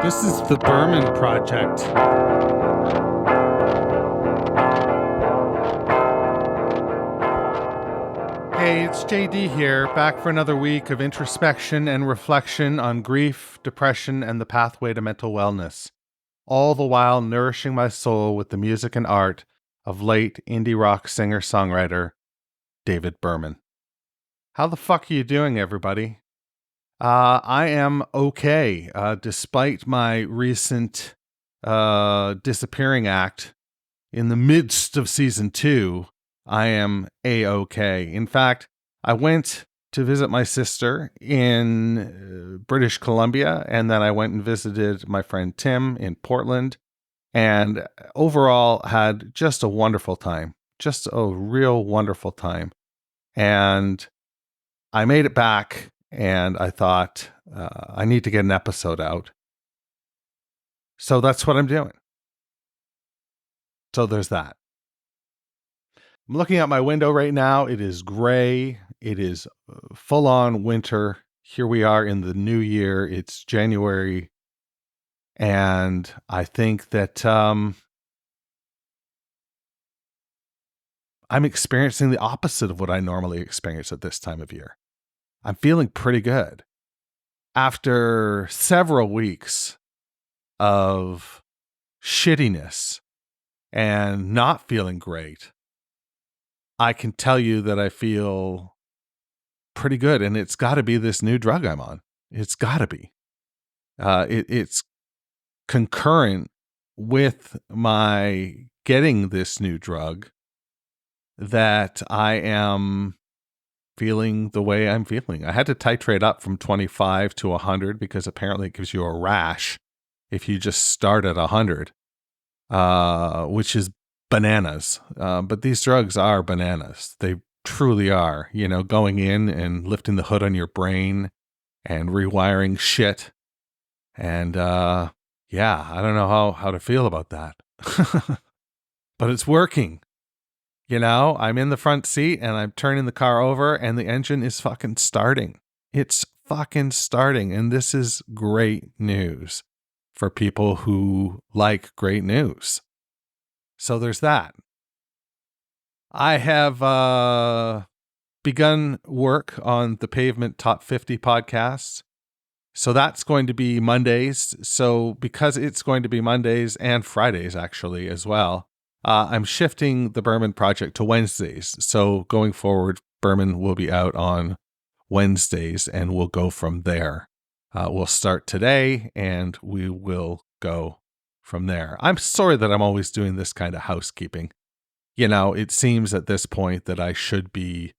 This is the Berman Project. Hey, it's JD here, back for another week of introspection and reflection on grief, depression, and the pathway to mental wellness, all the while nourishing my soul with the music and art of late indie rock singer-songwriter David Berman. How the fuck are you doing, everybody? I am okay, despite my recent disappearing act in the midst of season 2. I am A-okay. In fact, I went to visit my sister in British Columbia, and then I went and visited my friend Tim in Portland, and overall had just a wonderful time. Just a real wonderful time. And I made it back, and I thought, I need to get an episode out. So that's what I'm doing. So there's that. I'm looking out my window right now. It is gray. It is full on winter. Here we are in the new year. It's January. And I think that I'm experiencing the opposite of what I normally experience at this time of year. I'm feeling pretty good. After several weeks of shittiness and not feeling great, I can tell you that I feel pretty good, and it's got to be this new drug I'm on. It's got to be. It's concurrent with my getting this new drug that I am feeling the way I'm feeling. I had to titrate up from 25 to 100 because apparently it gives you a rash if you just start at 100, which is bananas. But these drugs are bananas. They truly are, going in and lifting the hood on your brain and rewiring shit. And I don't know how to feel about that. But it's working. I'm in the front seat and I'm turning the car over and the engine is fucking starting. It's fucking starting. And this is great news for people who like great news. So there's that. I have begun work on the Pavement Top 50 podcast. So that's going to be Mondays. So because it's going to be Mondays and Fridays actually as well, I'm shifting the Berman project to Wednesdays. So going forward, Berman will be out on Wednesdays and we'll go from there. We'll start today and we will go from there. I'm sorry that I'm always doing this kind of housekeeping. It seems at this point that I should be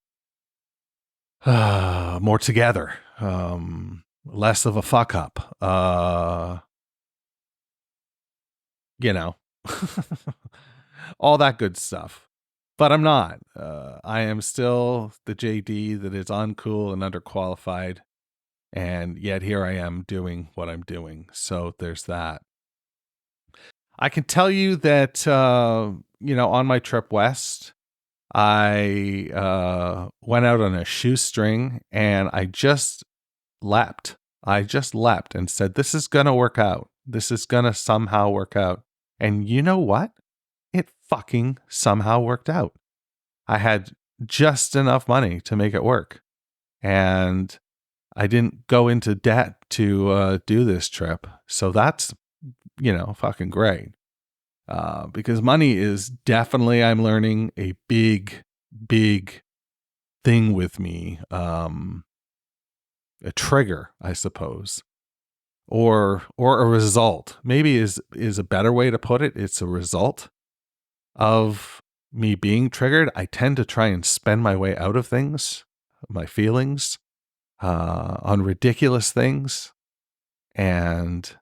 more together, less of a fuck up, all that good stuff. But I'm not. I am still the JD that is uncool and underqualified. And yet here I am doing what I'm doing. So there's that. I can tell you that, on my trip west, I went out on a shoestring and I just leapt. I just leapt and said, this is going to work out. This is going to somehow work out. And you know what? It fucking somehow worked out. I had just enough money to make it work. And I didn't go into debt to do this trip. So that's, fucking great. Because money is definitely, I'm learning, a big, big thing with me. A trigger, I suppose. Or a result. Maybe is a better way to put it. It's a result of me being triggered. I tend to try and spend my way out of things, my feelings, on ridiculous things and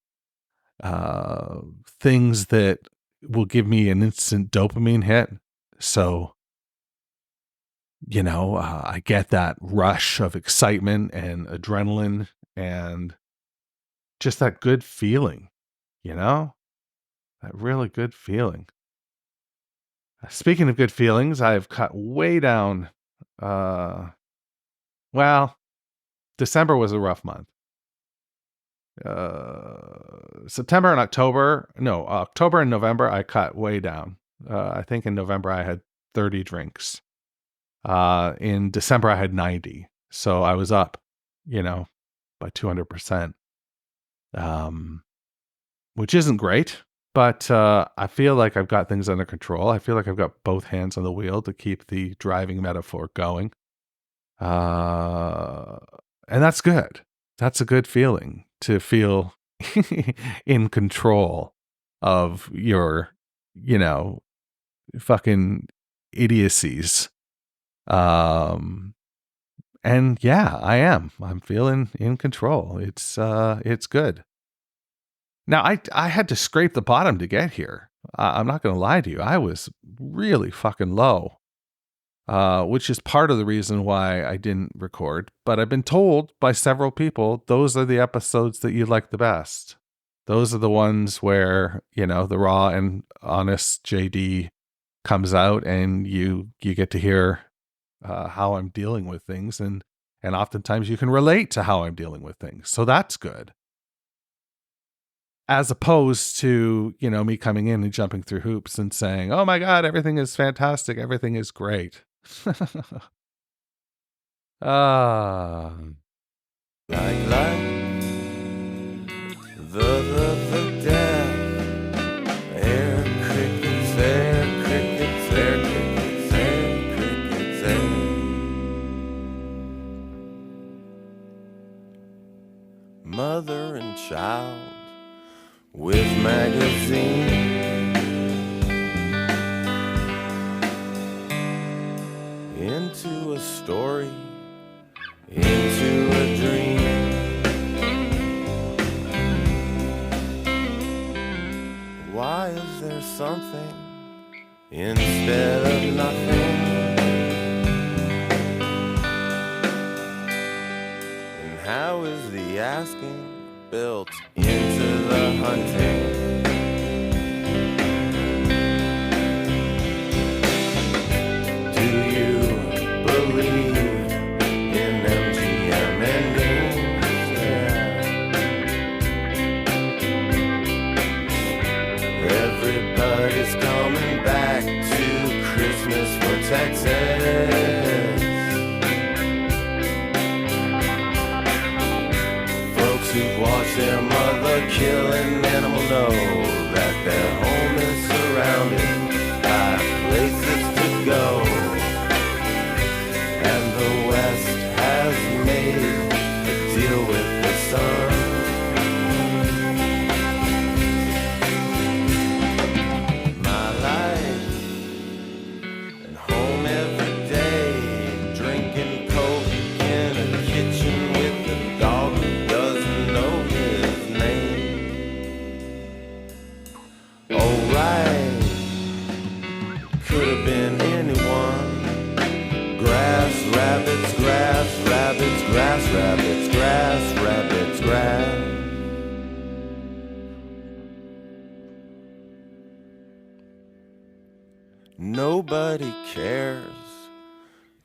things that will give me an instant dopamine hit. So, I get that rush of excitement and adrenaline and just that good feeling, that really good feeling. Speaking of good feelings, I've cut way down. December was a rough month. September and October and November, I cut way down. I think in November I had 30 drinks. In December I had 90. So I was up, by 200%. Which isn't great, but I feel like I've got things under control. I feel like I've got both hands on the wheel to keep the driving metaphor going. And that's good. That's a good feeling, to feel in control of your, fucking idiocies. And yeah, I am. I'm feeling in control. It's good. Now, I had to scrape the bottom to get here. I'm not going to lie to you. I was really fucking low. Which is part of the reason why I didn't record. But I've been told by several people, those are the episodes that you like the best. Those are the ones where, the raw and honest JD comes out and you get to hear how I'm dealing with things. And oftentimes you can relate to how I'm dealing with things. So that's good. As opposed to, me coming in and jumping through hoops and saying, oh my God, everything is fantastic. Everything is great. Like life, the death, air crickets, air crickets, air crickets, air crickets, air. Mother and child with magazine. Into a story, into a dream. Why is there something instead of nothing? And how is the asking built into the hunting? Texas. Folks who've watched their mother kill an animal know that their home is surrounded by places to go. And the West has made a deal with the sun. Grass, rabbits, grass, rabbits, grass. Nobody cares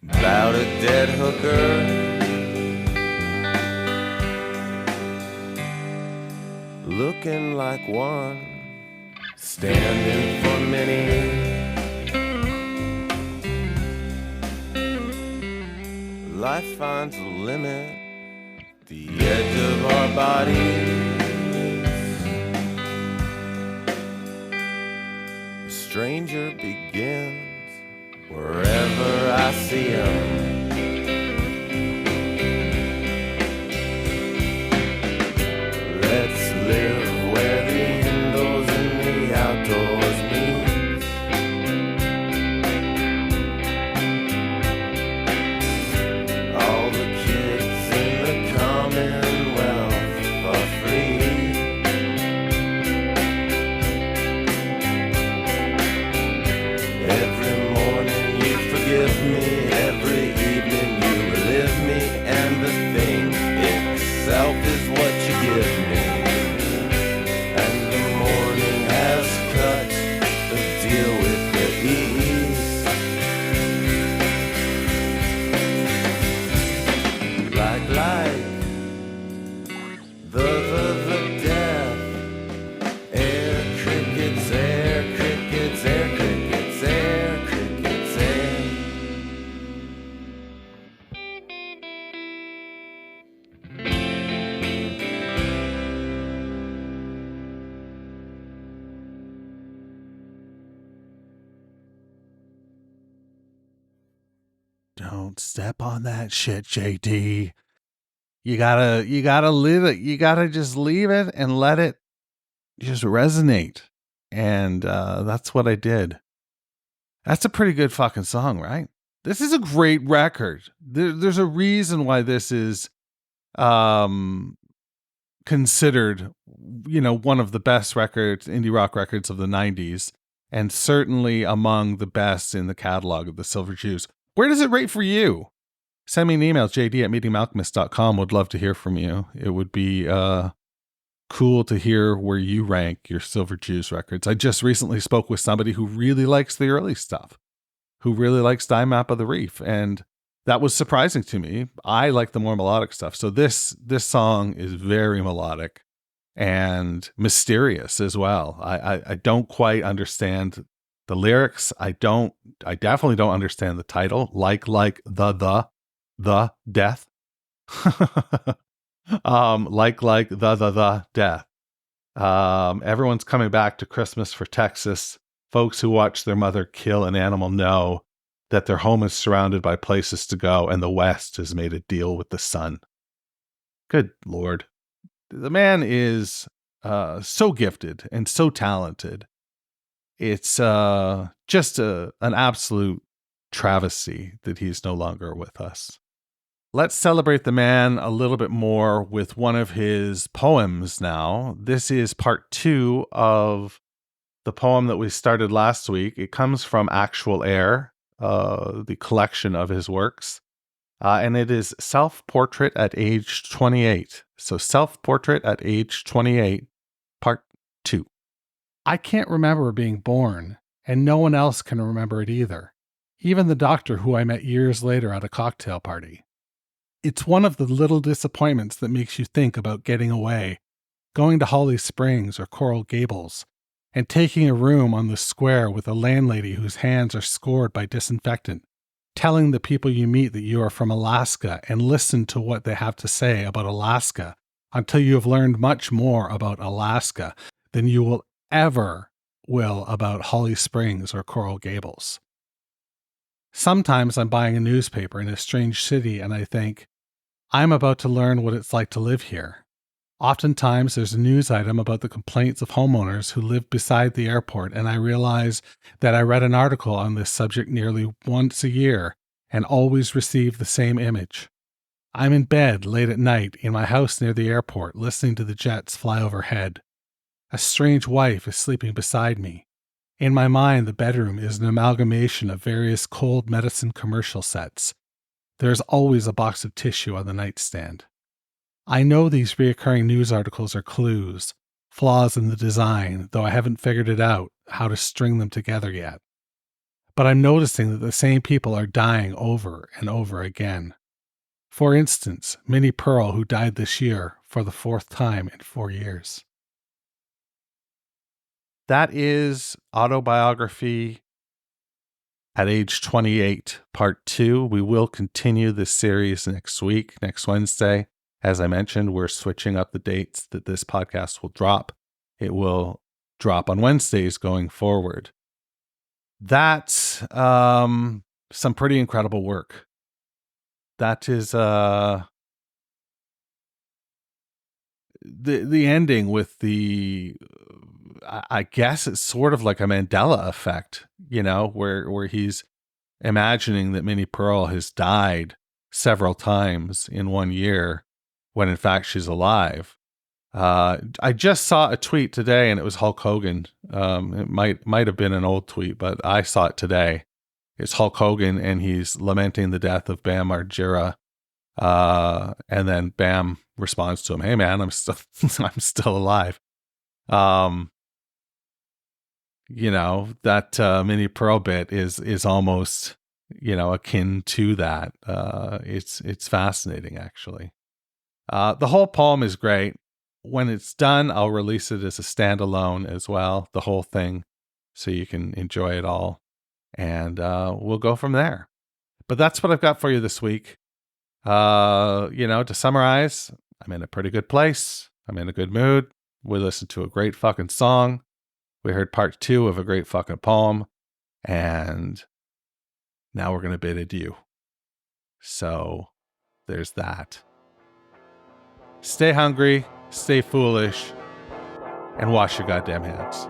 about a dead hooker. Looking like one, standing for many. Life finds a limit, the edge of our bodies. The stranger begins wherever I see him. Let's live where the indoors and the outdoors meet. Every Don't step on that shit, JD. You gotta live it. You gotta just leave it and let it just resonate. And that's what I did. That's a pretty good fucking song, right? This is a great record. There's a reason why this is considered, one of the best records, indie rock records of the 90s, and certainly among the best in the catalog of the Silver Jews. Where does it rate for you? Send me an email, jd@meetingmalcolmist.com. Would love to hear from you. It would be cool to hear where you rank your Silver Jews records. I just recently spoke with somebody who really likes the early stuff, who really likes Die Map of the Reef, and that was surprising to me. I like the more melodic stuff. So this song is very melodic and mysterious as well. I don't quite understand the lyrics. I definitely don't understand the title. Like the death. like the death. Everyone's coming back to Christmas for Texas. Folks who watch their mother kill an animal know that their home is surrounded by places to go, and the West has made a deal with the sun. Good Lord. The man is so gifted and so talented. It's just an absolute travesty that he's no longer with us. Let's celebrate the man a little bit more with one of his poems now. This is part 2 of the poem that we started last week. It comes from Actual Air, the collection of his works. And it is Self-Portrait at Age 28. So Self-Portrait at Age 28, part 2. I can't remember being born, and no one else can remember it either. Even the doctor who I met years later at a cocktail party. It's one of the little disappointments that makes you think about getting away, going to Holly Springs or Coral Gables, and taking a room on the square with a landlady whose hands are scored by disinfectant, telling the people you meet that you are from Alaska and listen to what they have to say about Alaska until you have learned much more about Alaska than you will ever will about Holly Springs or Coral Gables. Sometimes I'm buying a newspaper in a strange city and I think, I'm about to learn what it's like to live here. Oftentimes there's a news item about the complaints of homeowners who live beside the airport, and I realize that I read an article on this subject nearly once a year and always receive the same image. I'm in bed late at night in my house near the airport listening to the jets fly overhead. A strange wife is sleeping beside me. In my mind, the bedroom is an amalgamation of various cold medicine commercial sets. There is always a box of tissue on the nightstand. I know these reoccurring news articles are clues, flaws in the design, though I haven't figured it out how to string them together yet. But I'm noticing that the same people are dying over and over again. For instance, Minnie Pearl, who died this year for the 4th time in 4 years. That is Autobiography at Age 28, Part 2. We will continue this series next week, next Wednesday. As I mentioned, we're switching up the dates that this podcast will drop. It will drop on Wednesdays going forward. That's some pretty incredible work. That is the ending with the... I guess it's sort of like a Mandela effect, where he's imagining that Minnie Pearl has died several times in 1 year when in fact she's alive. I just saw a tweet today and it was Hulk Hogan. It might have been an old tweet, but I saw it today. It's Hulk Hogan and he's lamenting the death of Bam Margera. And then Bam responds to him, "Hey man, I'm still alive." That Minnie Pearl bit is almost, akin to that. It's fascinating, actually. The whole poem is great. When it's done, I'll release it as a standalone as well, the whole thing, so you can enjoy it all. And we'll go from there. But that's what I've got for you this week. To summarize, I'm in a pretty good place. I'm in a good mood. We listened to a great fucking song. We heard part 2 of a great fucking poem. And now we're going to bid adieu. So there's that. Stay hungry, stay foolish, and wash your goddamn hands.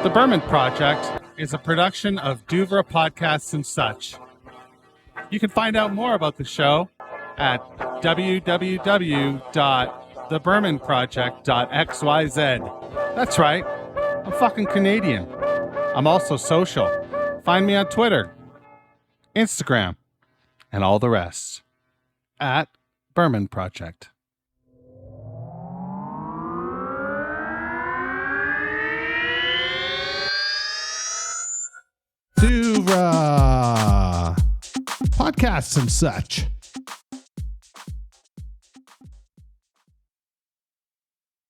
The Berman Project is a production of Douvre Podcasts and Such. You can find out more about the show at www.thebermanproject.xyz. That's right, I'm fucking Canadian. I'm also social. Find me on Twitter, Instagram, and all the rest at Berman Project. Douvre Podcasts and Such.